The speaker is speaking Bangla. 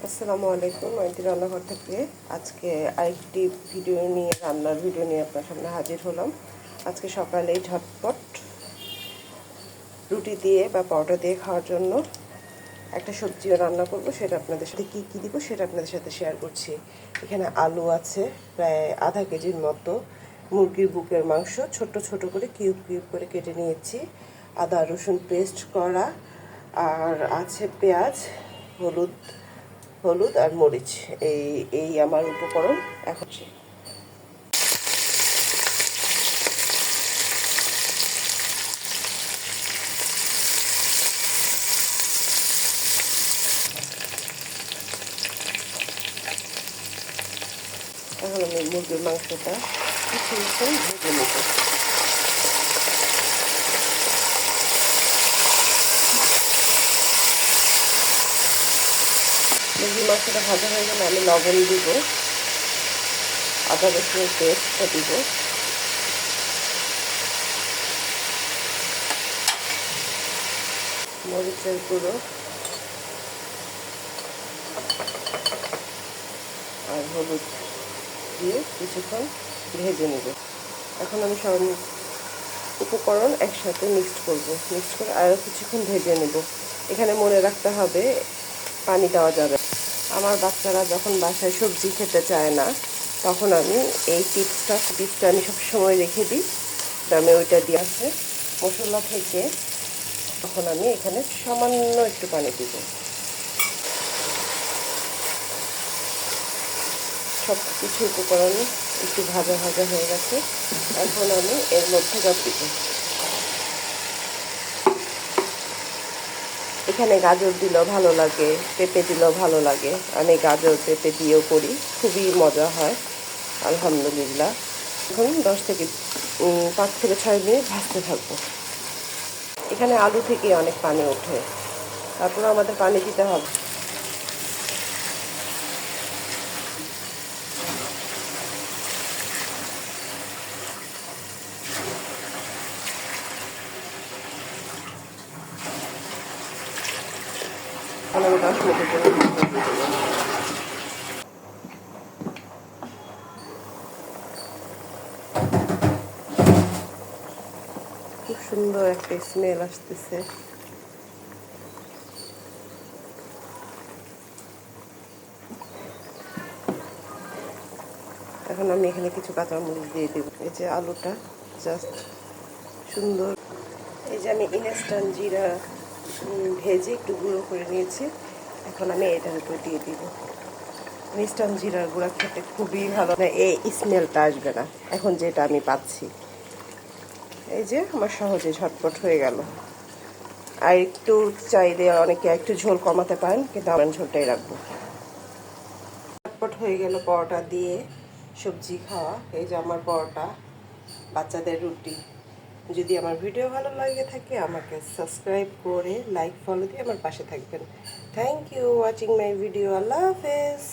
আসসালামু আলাইকুম। আইটি রান্নাঘর থেকে আজকে আরেকটি রান্নার ভিডিও নিয়ে আপনার সামনে হাজির হলাম। আজকে সকালে ঝটপট রুটি দিয়ে বা পরোটা দিয়ে খাওয়ার জন্য একটা সবজিও রান্না করব। সেটা আপনাদের সাথে কী দিব সেটা আপনাদের সাথে শেয়ার করছি। এখানে আলু আছে প্রায় আধা কেজির মতো, মুরগির বুকের মাংস ছোট ছোট করে কিউব কিউব করে কেটে নিয়েছি, আদা রসুন পেস্ট করা, আর আছে পেঁয়াজ, হলুদ আর মরিচ। এই আমার উপকরণ। এখন আমি মুরগির মাংসটা কিছুক্ষণ ভেজে নেব। মুরগির মাংসটা ভাজা হয়ে গেলে আমি লবণ দিব, আদা রসুনের পেস্টটা দিব, মরিচের গুঁড়ো আর হলুদ দিয়ে কিছুক্ষণ ভেজে নেব। এখন আমি সব উপকরণ একসাথে মিক্সড করে আরও কিছুক্ষণ ভেজে নেব। এখানে মনে রাখতে হবে পানি দেওয়া যাবে। আমার বাচ্চারা যখন বাসায় সবজি খেতে চায় না, তখন আমি এই টিপসটা আমি সবসময় রেখে দিই। আমি ওইটা দিয়ে আছে মশলা থেকে তখন আমি এখানে সামান্য একটু পানি দিব। সব কিছু উপকরণ একটু ভাজা হয়ে গেছে। এখন আমি এর মধ্যে দিব। এখানে গাজর দিলেও ভালো লাগে, পেঁপে দিলেও ভালো লাগে। আমি গাজর পেঁপে দিয়েও করি, খুবই মজা হয় আলহামদুলিল্লাহ। এখন 5 থেকে 6 মিনিট ভাজতে থাকবো। এখানে আলু থেকে অনেক পানি ওঠে, তারপরে আমাদের পানি দিতে হবে। আমি 10 মিনিটের জন্য খুব সুন্দর একটা স্মেল আসতেছে। এখন আমি এখানে কিছু কাঁচামরিচ দিয়ে দেবো। এই যে আলুটা জাস্ট সুন্দর। এই যে আমি ইনস্ট্যান্ট জিরা ভেজে একটু গুঁড়ো করে নিয়েছি, এখন আমি এটার উপরে দিয়ে দিব। ইনস্ট্যান্ট জিরার গুঁড়া খেতে খুবই ভালো, না এই স্মেলটা আসবে না এখন যেটা আমি পাচ্ছি। এই যে আমার সহজে ঝটপট হয়ে গেল। আর একটু চাইলে অনেকে একটু ঝোল কমাতে পারেন, কিন্তু আমার ঝোলটাই রাখবো। ঝটপট হয়ে গেল পরোটা দিয়ে সবজি খাওয়া। এই যে আমার পরোটা, বাচ্চাদের রুটি। যদি আমার ভিডিও ভালো লাগে থাকে আমাকে সাবস্ক্রাইব করে লাইক ফলো দিয়ে আমার পাশে থাকবেন। Thank you watching my video. আল্লাহ হাফেজ।